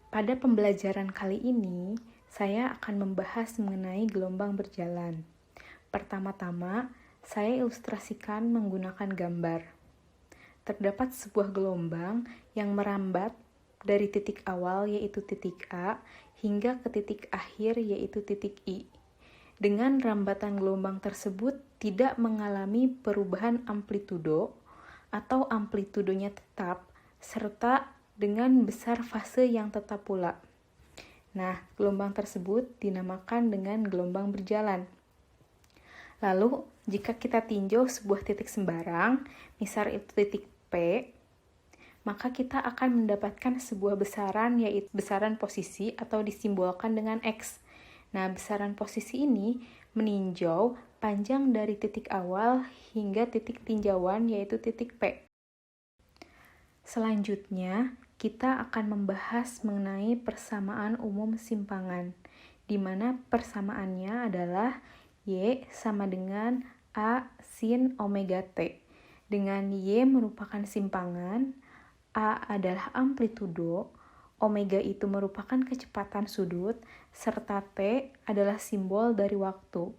Pada pembelajaran kali ini, saya akan membahas mengenai gelombang berjalan. Pertama-tama, saya ilustrasikan menggunakan gambar. Terdapat sebuah gelombang yang merambat dari titik awal yaitu titik A hingga ke titik akhir yaitu titik I. Dengan rambatan gelombang tersebut tidak mengalami perubahan amplitudo atau amplitudonya tetap, serta dengan besar fase yang tetap pula. Nah, gelombang tersebut dinamakan dengan gelombang berjalan. Lalu, jika kita tinjau sebuah titik sembarang, misal itu titik P, maka kita akan mendapatkan sebuah besaran, yaitu besaran posisi atau disimbolkan dengan X. Nah, besaran posisi ini meninjau panjang dari titik awal hingga titik tinjauan, yaitu titik P. Selanjutnya, kita akan membahas mengenai persamaan umum simpangan, di mana persamaannya adalah Y sama dengan A sin omega T. Dengan Y merupakan simpangan, A adalah amplitudo, omega itu merupakan kecepatan sudut, serta T adalah simbol dari waktu.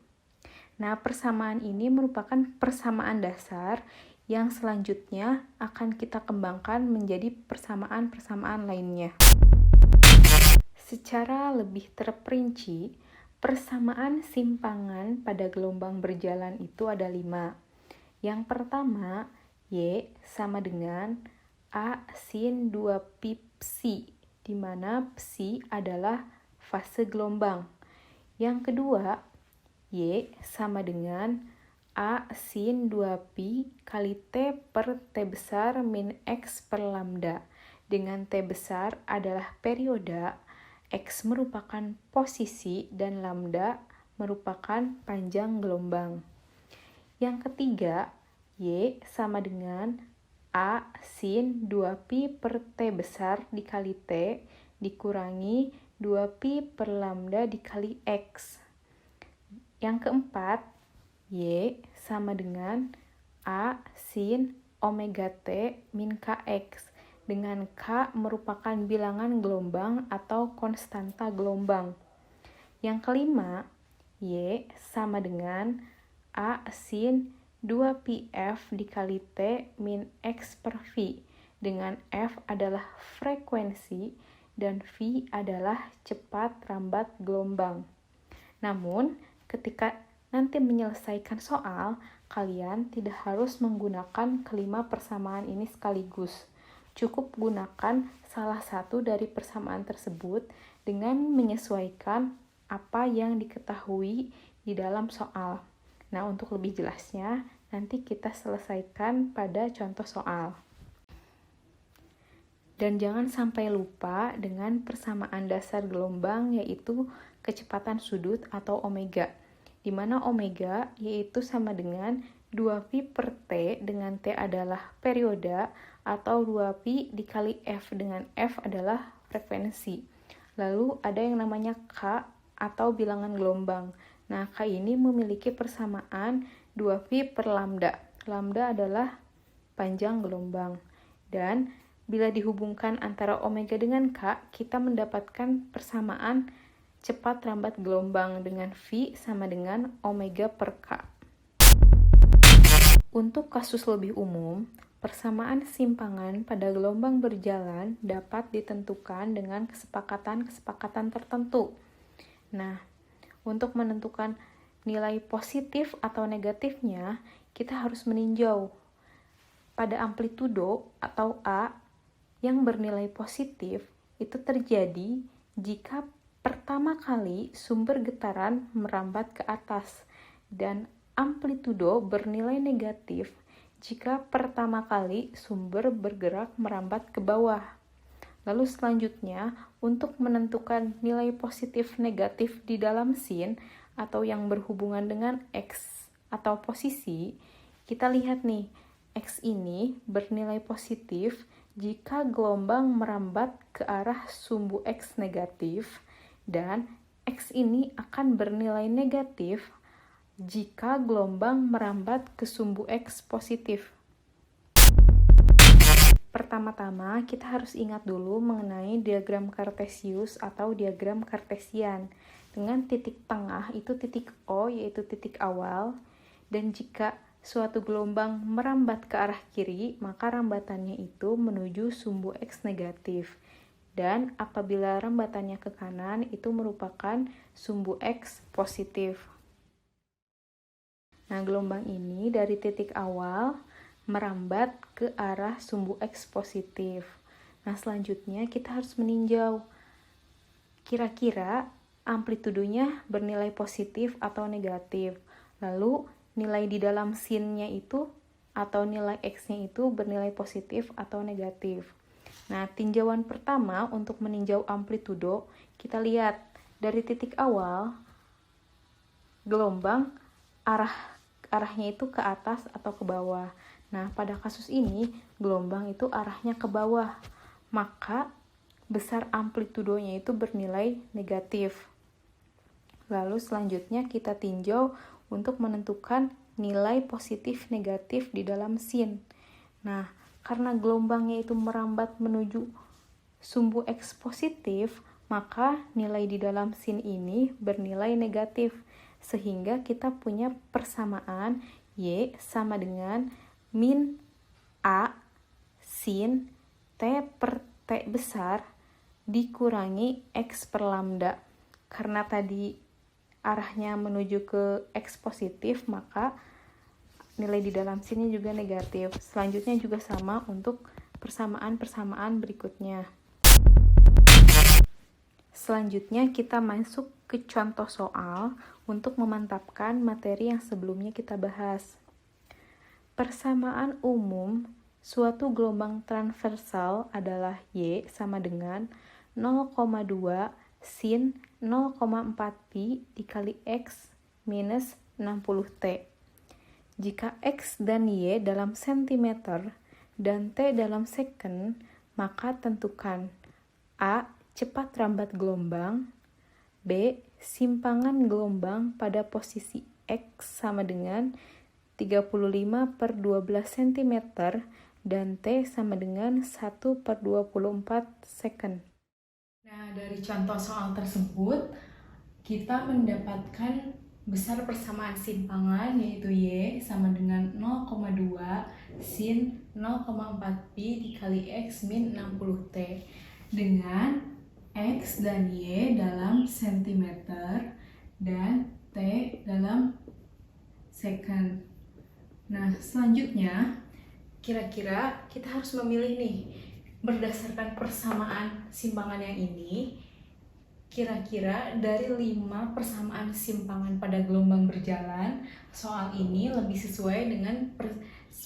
Nah, persamaan ini merupakan persamaan dasar yang selanjutnya akan kita kembangkan menjadi persamaan-persamaan lainnya. Secara lebih terperinci, persamaan simpangan pada gelombang berjalan itu ada 5. Yang pertama, Y sama dengan A sin 2pi psi, di mana psi adalah fase gelombang. Yang kedua, Y sama dengan A sin 2pi kali T per T besar min X per lambda. Dengan T besar adalah perioda, X merupakan posisi, dan lambda merupakan panjang gelombang. Yang ketiga, Y sama dengan A sin 2pi per T besar dikali T dikurangi 2pi per lambda dikali X. Yang keempat, Y sama dengan A sin omega T min Kx, dengan K merupakan bilangan gelombang atau konstanta gelombang. Yang kelima, Y sama dengan A sin 2pi F dikali T min X per V, dengan F adalah frekuensi dan V adalah cepat rambat gelombang. Namun, ketika nanti menyelesaikan soal, kalian tidak harus menggunakan kelima persamaan ini sekaligus. Cukup gunakan salah satu dari persamaan tersebut dengan menyesuaikan apa yang diketahui di dalam soal. Nah, untuk lebih jelasnya, nanti kita selesaikan pada contoh soal. Dan jangan sampai lupa dengan persamaan dasar gelombang, yaitu kecepatan sudut atau omega, di mana omega yaitu sama dengan 2pi per T, dengan T adalah perioda, atau 2pi dikali F, dengan F adalah frekuensi. Lalu ada yang namanya K atau bilangan gelombang. Nah, K ini memiliki persamaan 2pi per lambda. Lambda adalah panjang gelombang. Dan bila dihubungkan antara omega dengan K, kita mendapatkan persamaan cepat rambat gelombang dengan V sama dengan omega per K. Untuk kasus lebih umum, persamaan simpangan pada gelombang berjalan dapat ditentukan dengan kesepakatan-kesepakatan tertentu. Nah, untuk menentukan nilai positif atau negatifnya, kita harus meninjau pada amplitudo atau A yang bernilai positif itu terjadi jika pertama kali sumber getaran merambat ke atas, dan amplitudo bernilai negatif jika pertama kali sumber bergerak merambat ke bawah. Lalu selanjutnya, untuk menentukan nilai positif negatif di dalam sin atau yang berhubungan dengan X atau posisi, kita lihat nih, X ini bernilai positif jika gelombang merambat ke arah sumbu X negatif, dan X ini akan bernilai negatif jika gelombang merambat ke sumbu X positif. pertama-tama kita harus ingat dulu mengenai diagram Kartesius atau diagram Kartesian. Dengan titik tengah itu titik O, yaitu titik awal, dan jika suatu gelombang merambat ke arah kiri, maka rambatannya itu menuju sumbu X negatif. Dan apabila rambatannya ke kanan, itu merupakan sumbu X positif. Nah, gelombang ini dari titik awal merambat ke arah sumbu X positif. Nah, selanjutnya kita harus meninjau kira-kira amplitudonya bernilai positif atau negatif. Lalu nilai di dalam sin-nya itu atau nilai X-nya itu bernilai positif atau negatif. Nah, tinjauan pertama untuk meninjau amplitudo, kita lihat dari titik awal gelombang arahnya itu ke atas atau ke bawah. Nah, pada kasus ini, gelombang itu arahnya ke bawah, maka besar amplitudonya itu bernilai negatif. Lalu selanjutnya kita tinjau untuk menentukan nilai positif negatif di dalam sin. Nah, karena gelombangnya itu merambat menuju sumbu X positif, maka nilai di dalam sin ini bernilai negatif, sehingga kita punya persamaan Y sama dengan min A sin T per T besar dikurangi X per lambda. Karena tadi arahnya menuju ke X positif, maka nilai di dalam sini juga negatif. Selanjutnya juga sama untuk persamaan-persamaan berikutnya. Selanjutnya kita masuk ke contoh soal untuk memantapkan materi yang sebelumnya kita bahas. Persamaan umum suatu gelombang transversal adalah Y sama dengan 0,2 sin 0,4 pi dikali X minus 60T. Jika X dan Y dalam sentimeter dan T dalam second, maka tentukan A. Cepat rambat gelombang, B. Simpangan gelombang pada posisi X sama dengan 35 per 12 cm dan T sama dengan 1 per 24 second. Nah, dari contoh soal tersebut, kita mendapatkan besar persamaan simpangan yaitu Y sama dengan 0,2 sin 0,4 pi dikali X min 60T dengan X dan Y dalam sentimeter dan T dalam second. Nah, selanjutnya kira-kira kita harus memilih nih, berdasarkan persamaan simpangan yang ini, kira-kira dari 5 persamaan simpangan pada gelombang berjalan, soal ini lebih sesuai dengan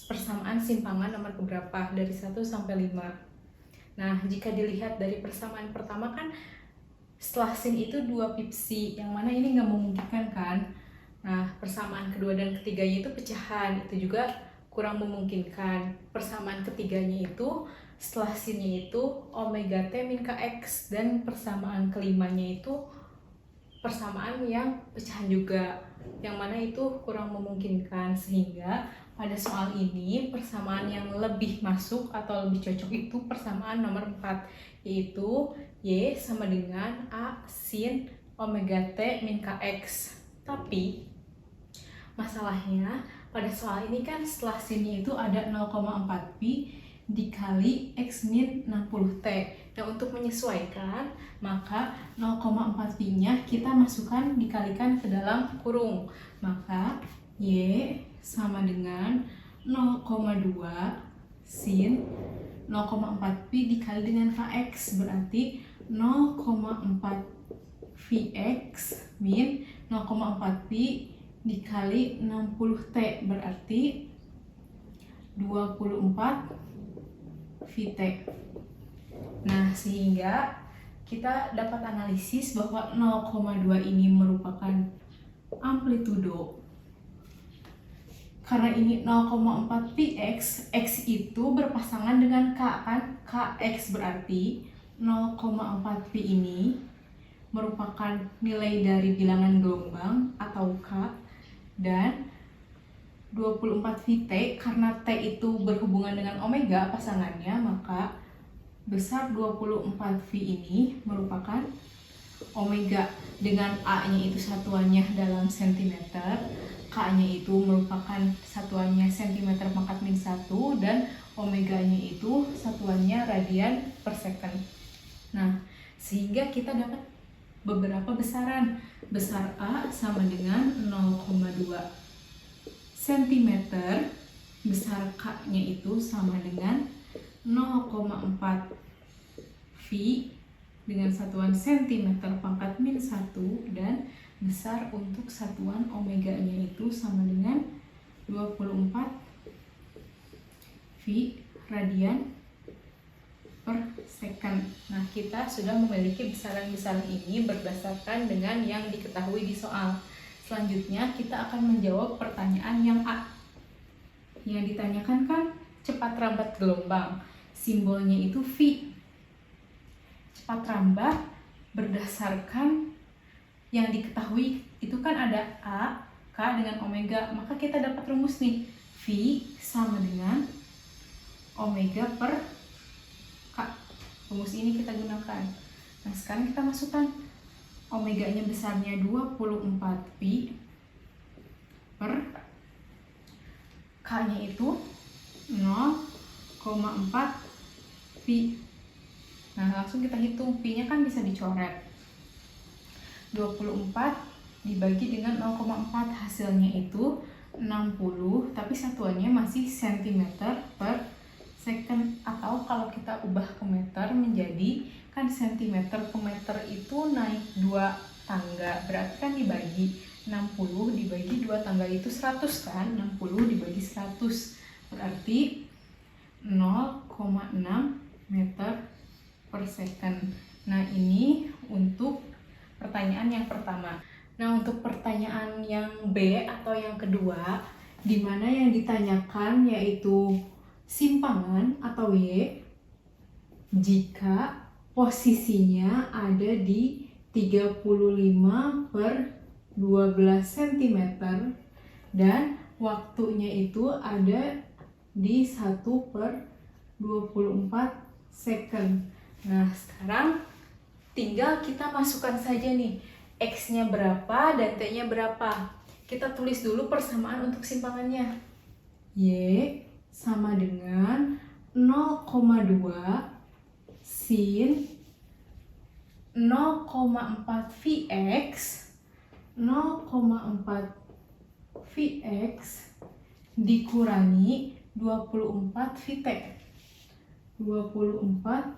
persamaan simpangan nomor keberapa dari 1 sampai 5. Nah, jika dilihat dari persamaan pertama kan setelah sin itu 2 pipsi, yang mana ini nggak memungkinkan kan. Nah, persamaan kedua dan ketiganya itu pecahan, itu juga kurang memungkinkan. Persamaan ketiganya itu setelah sinnya itu omega T min Kx, dan persamaan kelimanya itu persamaan yang pecahan juga, yang mana itu kurang memungkinkan. Sehingga pada soal ini persamaan yang lebih masuk atau lebih cocok itu persamaan nomor 4, yaitu Y sama dengan A sin omega T min Kx. Tapi masalahnya pada soal ini kan setelah sinnya itu ada 0,4 pi dikali X min 60T. Dan untuk menyesuaikan, maka 0,4 pi-nya kita masukkan dikalikan ke dalam kurung. Maka Y sama dengan 0,2 sin 0,4 pi dikali dengan Kx, berarti 0,4 Vx min 0,4 pi dikali 60T, berarti 24 Vt. Nah, sehingga kita dapat analisis bahwa 0,2 ini merupakan amplitudo. Karena ini 0,4 Px, X itu berpasangan dengan K kan? Kx berarti 0,4 Pi ini merupakan nilai dari bilangan gelombang atau K, dan 24 Phi T, karena T itu berhubungan dengan omega pasangannya, maka besar 24 Phi ini merupakan omega dengan A-nya itu satuannya dalam sentimeter, K-nya itu merupakan satuannya sentimeter pangkat min 1, dan omega-nya itu satuannya radian per second. Nah, sehingga kita dapat beberapa besaran. Besar A sama dengan 0,2 cm, besar K-nya itu sama dengan 0,4 Phi dengan satuan cm pangkat min 1, dan besar untuk satuan omega-nya itu sama dengan 24 Phi radian per second. Nah, kita sudah memiliki besaran-besaran ini berdasarkan dengan yang diketahui di soal. Selanjutnya kita akan menjawab pertanyaan yang A. Yang ditanyakan kan cepat rambat gelombang, simbolnya itu V. Cepat rambat berdasarkan yang diketahui itu kan ada A, K dengan omega, maka kita dapat rumus nih, V sama dengan omega per K. Rumus ini kita gunakan. Nah, sekarang kita masukkan omega-nya besarnya 24 Pi per K-nya itu 0,4 Pi. Nah, langsung kita hitung. Pi-nya kan bisa dicoret. 24 dibagi dengan 0,4, hasilnya itu 60, tapi satuannya masih centimeter per second, atau kalau kita ubah ke meter menjadi kan centimeter ke meter itu naik 2 tangga, berarti kan dibagi 60 dibagi 2 tangga itu 100 kan, 60 dibagi 100 berarti 0,6 meter per second. Nah, ini untuk pertanyaan yang pertama. Nah, untuk pertanyaan yang B atau yang kedua, di mana yang ditanyakan yaitu simpangan atau Y jika posisinya ada di 35 per 12 cm dan waktunya itu ada di 1 per 24 second. Nah, sekarang tinggal kita masukkan saja nih X-nya berapa dan T-nya berapa. Kita tulis dulu persamaan untuk simpangannya. Y sama dengan 0,2 sin 0,4 Vx 0,4 Vx dikurangi 24 Vt. 24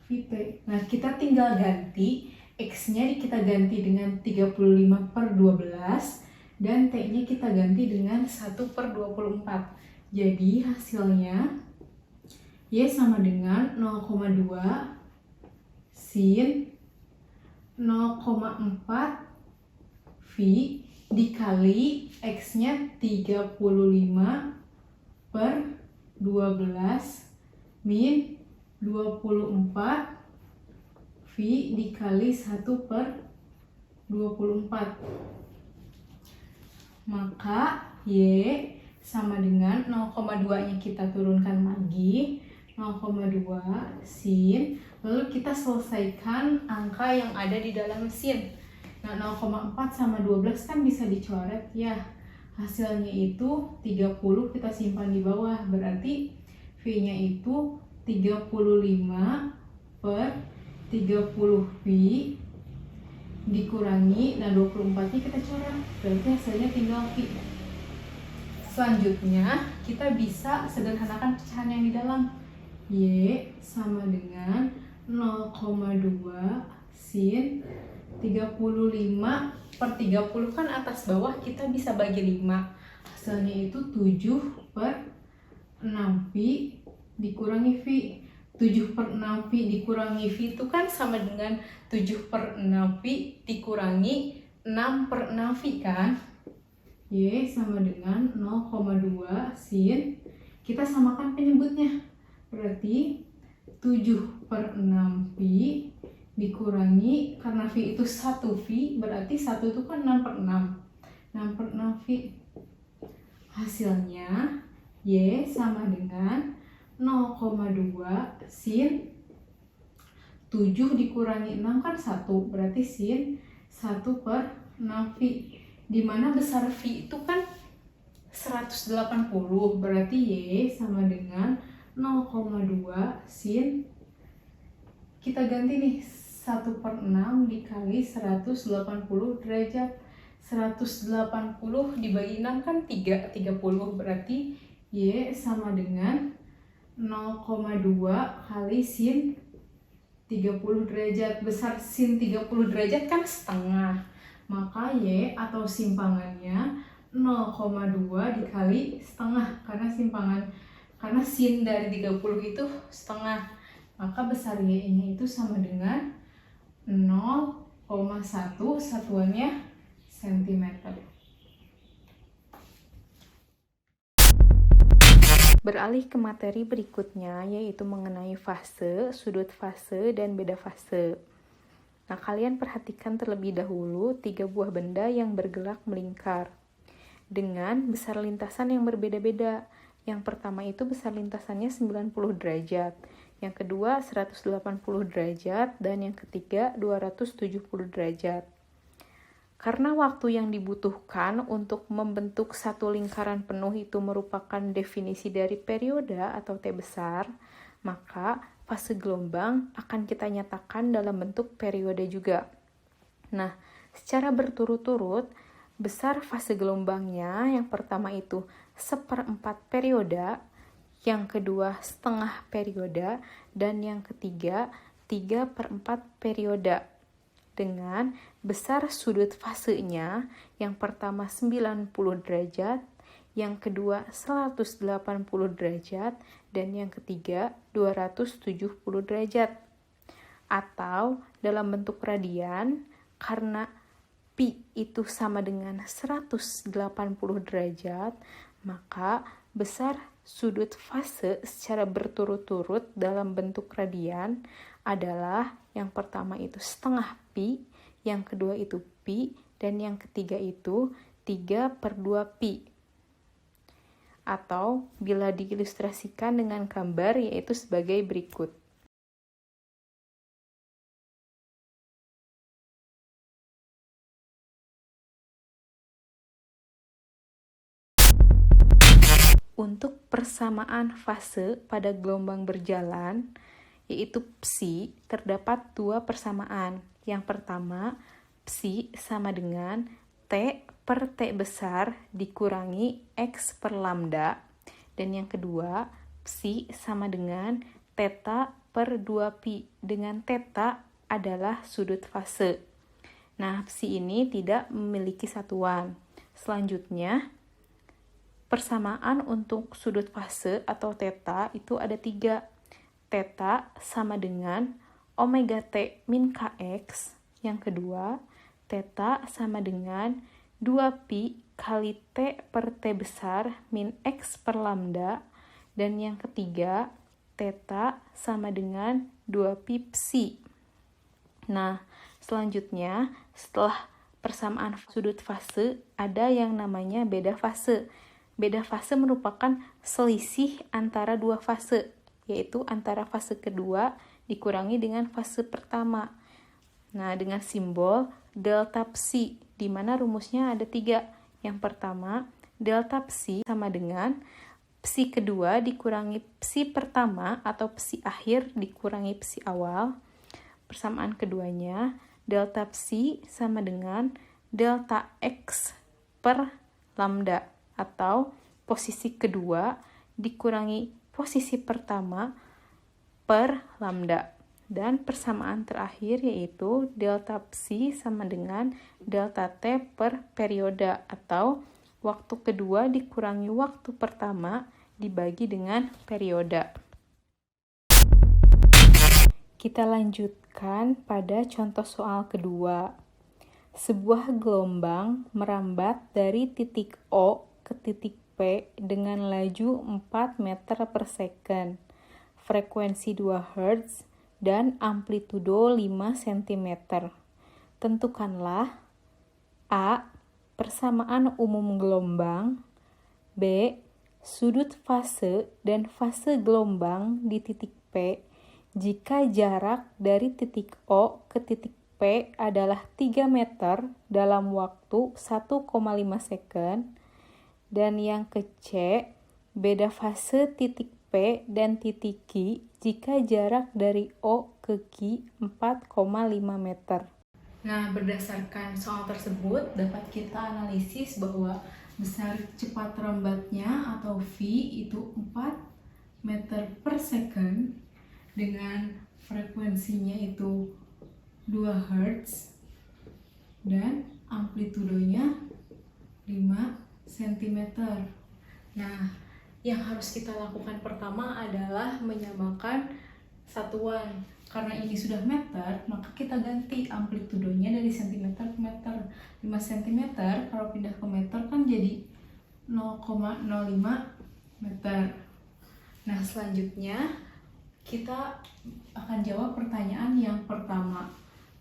Vt. Nah, kita tinggal ganti X-nya kita ganti dengan 35 per 12 dan T-nya kita ganti dengan 1 per 24. Jadi hasilnya Y sama dengan 0,2 sin 0,4 V dikali X-nya 35 per 12 min 24 V dikali 1 per 24. Maka Y sama dengan 0,2 nya kita turunkan lagi 0,2 sin, lalu kita selesaikan angka yang ada di dalam sin. Nah, 0,4 sama 12 kan bisa dicoret ya. Hasilnya itu 30 kita simpan di bawah, berarti V-nya itu 35 per 30 V dikurangi, nah 24 nya kita coret, berarti hasilnya tinggal V. Selanjutnya kita bisa sederhanakan pecahan yang di dalam. Y sama dengan 0,2 sin 35 per 30 kan atas bawah kita bisa bagi 5, hasilnya itu 7 per 6 V dikurangi V. 7 per 6 V dikurangi V itu kan sama dengan 7 per 6 V dikurangi 6 per 6 V kan. Y sama dengan 0,2 sin, kita samakan penyebutnya, berarti 7 per 6 V dikurangi, karena V itu 1 V berarti 1 itu kan 6 per 6. 6/6V. Hasilnya Y sama dengan 0,2 sin 7 dikurangi 6 kan 1, berarti sin 1/6V. Dimana besar V itu kan 180, berarti Y sama dengan 0,2 sin, kita ganti nih, 1/6 dikali 180 derajat. 180 dibagi 6 kan 30, berarti Y sama dengan 0,2 kali sin 30 derajat. Besar sin 30 derajat kan setengah, maka Y atau simpangannya 0,2 dikali setengah, karena sin dari 30 itu setengah, maka besar Y-nya itu sama dengan 0,1, satuannya cm. Beralih ke materi berikutnya, yaitu mengenai fase, sudut fase, dan beda fase. Nah, kalian perhatikan terlebih dahulu 3 buah benda yang bergerak melingkar dengan besar lintasan yang berbeda-beda. Yang pertama itu besar lintasannya 90 derajat, yang kedua 180 derajat, dan yang ketiga 270 derajat. Karena waktu yang dibutuhkan untuk membentuk satu lingkaran penuh itu merupakan definisi dari periode atau T besar, maka fase gelombang akan kita nyatakan dalam bentuk periode juga. Nah, secara berturut-turut, besar fase gelombangnya yang pertama itu 1/4 periode, yang kedua setengah periode, dan yang ketiga 3/4 periode. Dengan besar sudut fasenya yang pertama 90 derajat, yang kedua 180 derajat, dan yang ketiga 270 derajat. Atau dalam bentuk radian, karena pi itu sama dengan 180 derajat, maka besar sudut fase secara berturut-turut dalam bentuk radian adalah yang pertama itu setengah pi, yang kedua itu pi, dan yang ketiga itu 3/2 pi. Atau bila diilustrasikan dengan gambar yaitu sebagai berikut. Untuk persamaan fase pada gelombang berjalan, yaitu psi, terdapat 2 persamaan. Yang pertama, psi sama dengan T per T besar dikurangi X per lambda. Dan yang kedua, psi sama dengan theta per 2pi, dengan theta adalah sudut fase. Nah, psi ini tidak memiliki satuan. Selanjutnya, persamaan untuk sudut fase atau theta itu ada 3. Theta sama dengan omega T min Kx. Yang kedua, theta sama dengan 2pi kali T per T besar min X per lambda. Dan yang ketiga, theta sama dengan 2pi psi. Nah, selanjutnya setelah persamaan sudut fase ada yang namanya beda fase. Beda fase merupakan selisih antara 2 fase, yaitu antara fase kedua dikurangi dengan fase pertama. Nah, dengan simbol delta psi, di mana rumusnya ada 3. Yang pertama, delta psi sama dengan psi kedua dikurangi psi pertama atau psi akhir dikurangi psi awal. Persamaan keduanya, delta psi sama dengan delta X per lambda, atau posisi kedua dikurangi posisi pertama per lambda. Dan persamaan terakhir yaitu delta psi sama dengan delta T per periode, atau waktu kedua dikurangi waktu pertama dibagi dengan periode. Kita lanjutkan pada contoh soal kedua. Sebuah gelombang merambat dari titik O ke titik P dengan laju 4 meter per second, frekuensi 2 Hz, dan amplitudo 5 cm. Tentukanlah A. persamaan umum gelombang. B. Sudut fase dan fase gelombang di titik P jika jarak dari titik O ke titik P adalah 3 meter dalam waktu 1,5 second. Dan yang ke C, beda fase titik P dan titik Q jika jarak dari O ke Q 4,5 meter. Nah, berdasarkan soal tersebut, dapat kita analisis bahwa besar cepat lambatnya atau V itu 4 meter per second dengan frekuensinya itu 2 Hz dan amplitudonya 5 cm. Nah, yang harus kita lakukan pertama adalah menyamakan satuan. Karena ini sudah meter, maka kita ganti amplitudonya dari cm ke meter. 5 cm kalau pindah ke meter kan jadi 0,05 meter. Nah, selanjutnya kita akan jawab pertanyaan yang pertama,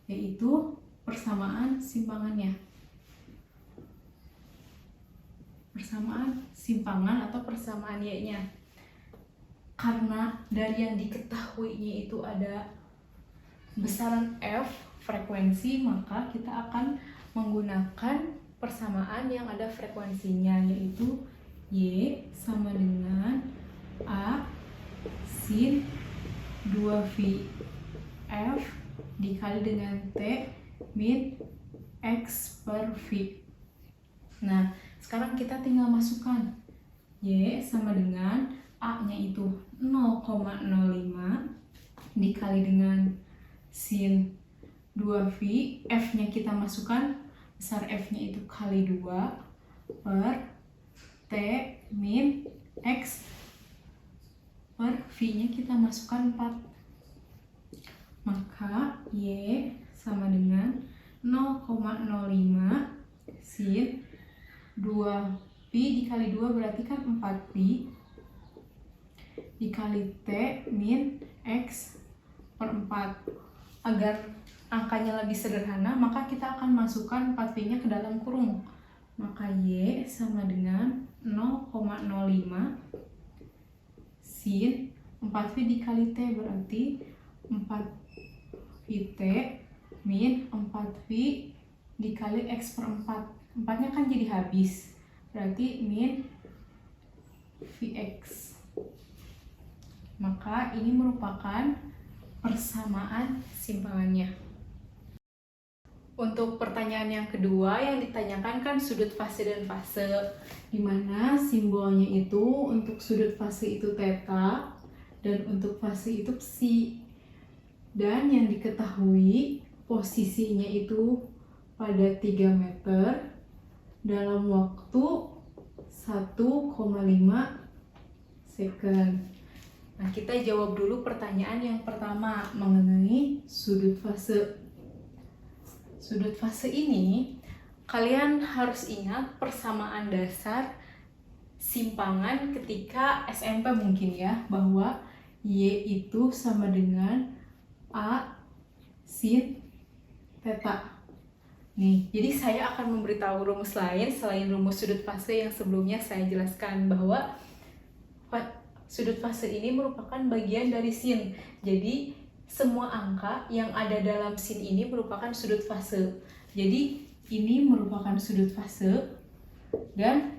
yaitu persamaan simpangannya. Persamaan simpangan atau persamaan Y-nya. Karena dari yang diketahuinya itu ada besaran F, frekuensi, maka kita akan menggunakan persamaan yang ada frekuensinya, yaitu Y sama dengan A sin 2V F dikali dengan T min X per V. Nah, sekarang kita tinggal masukkan Y sama dengan A-nya itu 0,05 dikali dengan sin 2V, F-nya kita masukkan, besar F-nya itu kali 2 per T min X per V-nya kita masukkan 4. Maka Y sama dengan 0,05 sin 2V dikali 2 berarti kan 4V dikali T min X per 4. Agar angkanya lebih sederhana, maka kita akan masukkan 4V-nya ke dalam kurung. Maka Y sama dengan 0,05 sin 4V dikali T berarti 4VT min 4V dikali X per 4. 4-nya kan jadi habis, berarti min Vx. Maka ini merupakan persamaan simpangannya. Untuk pertanyaan yang kedua yang ditanyakan kan sudut fase dan fase, di mana simbolnya itu untuk sudut fase itu theta dan untuk fase itu psi. Dan yang diketahui posisinya itu pada 3 meter dalam waktu 1,5 second. Nah, kita jawab dulu pertanyaan yang pertama mengenai sudut fase. Sudut fase ini, kalian harus ingat persamaan dasar simpangan ketika SMP mungkin ya, bahwa Y itu sama dengan A sin theta. Nih, jadi saya akan memberitahu rumus lain selain rumus sudut fase yang sebelumnya saya jelaskan, bahwa sudut fase ini merupakan bagian dari sin. Jadi semua angka yang ada dalam sin ini merupakan sudut fase. Jadi ini merupakan sudut fase, dan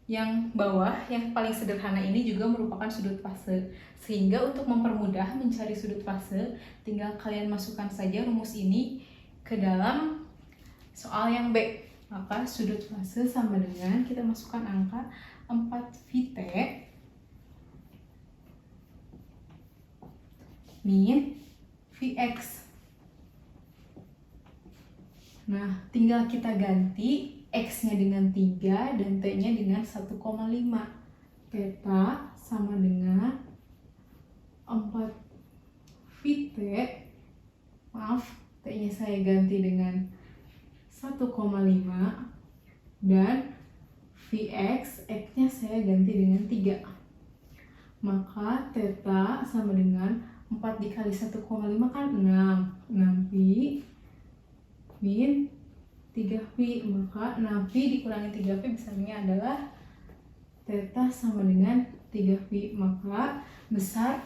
yang bawah yang paling sederhana ini juga merupakan sudut fase. Sehingga untuk mempermudah mencari sudut fase, tinggal kalian masukkan saja rumus ini ke dalam soal yang B. Maka sudut fase sama dengan, kita masukkan angka 4VT min Vx. Nah, tinggal kita ganti X-nya dengan 3 dan T-nya dengan 1,5. Theta sama dengan 4VT, maaf, T-nya saya ganti dengan 1,5, dan Vx, X-nya saya ganti dengan 3. Maka theta sama dengan 4 dikali 1,5 kan 6. 6pi min 3V. Maka 6V dikurangi 3V besarnya adalah theta sama dengan 3V. Maka besar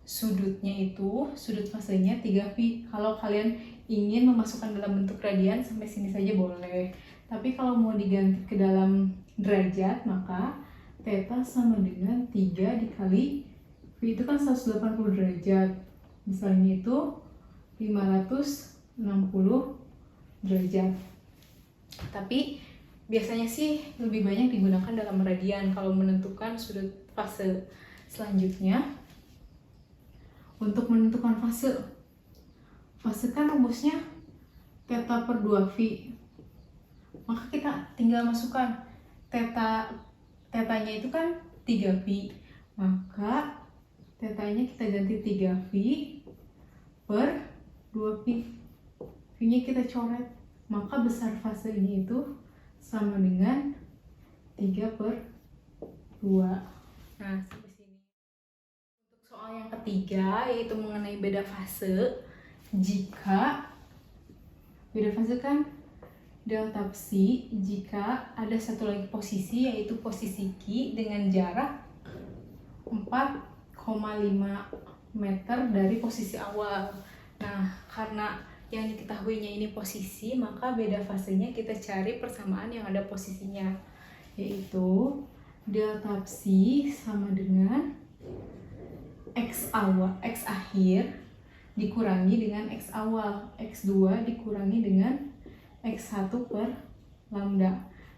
sudutnya itu, sudut fasenya 3V. Kalau kalian ingin memasukkan dalam bentuk radian sampai sini saja boleh. Tapi kalau mau diganti ke dalam derajat, maka theta sama dengan 3 dikali V itu kan 180 derajat. Misalnya itu 560 derajat. Tapi biasanya sih lebih banyak digunakan dalam radian kalau menentukan sudut fase. Selanjutnya, untuk menentukan fase kan rumusnya theta per 2V. Maka kita tinggal masukkan tetanya itu kan 3V. Maka tetanya kita ganti 3V per 2V. V-nya kita coret. Maka besar fasenya itu sama dengan 3 per 2. Nah, sampai sini. Untuk soal yang ketiga, yaitu mengenai beda fase. Jika beda fase kan delta psi, jika ada satu lagi posisi, yaitu posisi Q dengan jarak 4,5 meter dari posisi awal. Nah, karena yang diketahuinya ini posisi, maka beda fasenya kita cari persamaan yang ada posisinya, yaitu delta psi sama dengan X awal, X akhir dikurangi dengan X awal, X2 dikurangi dengan X1 per lambda.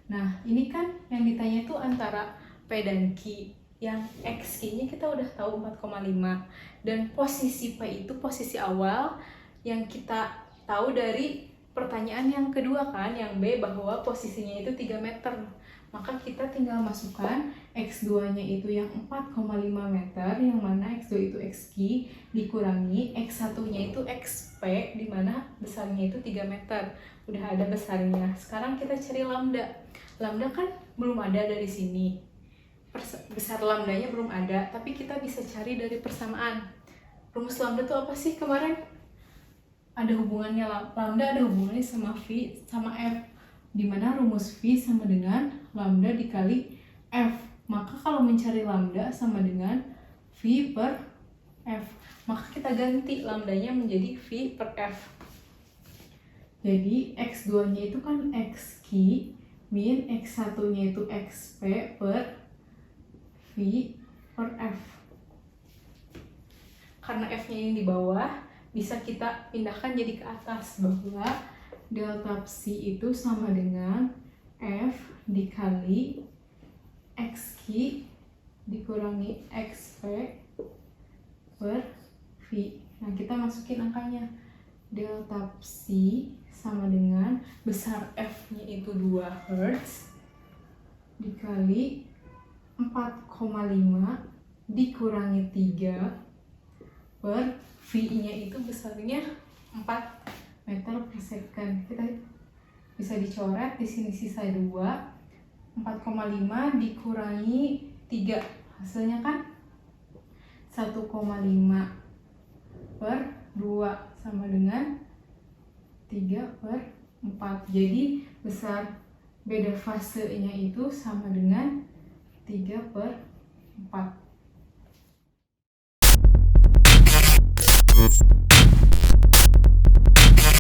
Nah, ini kan yang ditanya itu antara P dan Q. Yang X-nya kita udah tahu 4,5. Dan posisi P itu posisi awal yang kita tahu dari pertanyaan yang kedua kan, yang B, bahwa posisinya itu 3 meter. Maka kita tinggal masukkan X2-nya itu yang 4,5 meter, yang mana X2 itu XQ, dikurangi X1-nya itu XP, di mana besarnya itu 3 meter. Udah ada besarnya. Sekarang kita cari lambda. Lambda kan belum ada dari sini. Besar lambdanya belum ada, tapi kita bisa cari dari persamaan. Rumus lambda itu apa sih kemarin? Ada hubungannya, lambda ada hubungannya sama V sama F, dimana rumus V sama dengan lambda dikali F. Maka kalau mencari lambda sama dengan V per F, maka kita ganti lambdanya menjadi V per F. Jadi X2-nya itu kan XQ min X1-nya itu XP per V per F. Karena F-nya ini di bawah, bisa kita pindahkan jadi ke atas, bahwa delta psi itu sama dengan F dikali XQ dikurangi XP per V. Nah, kita masukin angkanya. Delta psi sama dengan besar F-nya itu 2 Hz dikali 4,5 dikurangi 3 per V-nya itu besarnya 4 meter per second. Kita bisa dicoret, di sini sisa 2. 4,5 dikurangi 3, hasilnya kan 1,5 per 2 sama dengan 3 per 4. Jadi besar beda fasenya itu sama dengan 3 per 4.